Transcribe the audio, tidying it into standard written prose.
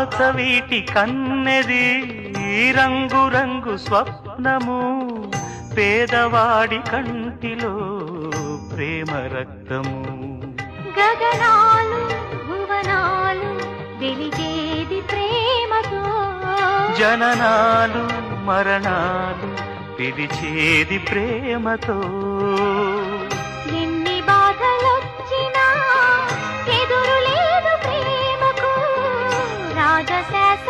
వాసవీటి కన్నెది రంగు రంగు స్వప్నము పేదవాడి కంటిలో ప్రేమ రక్తము గగనాలు భువనాలు వెలిగేది ప్రేమతో జననాలు మరణాలు పిలిచేది ప్రేమతో ఎన్ని బాధలొచ్చినా ఎదురు లేదు ప్రేమకు రాజశాస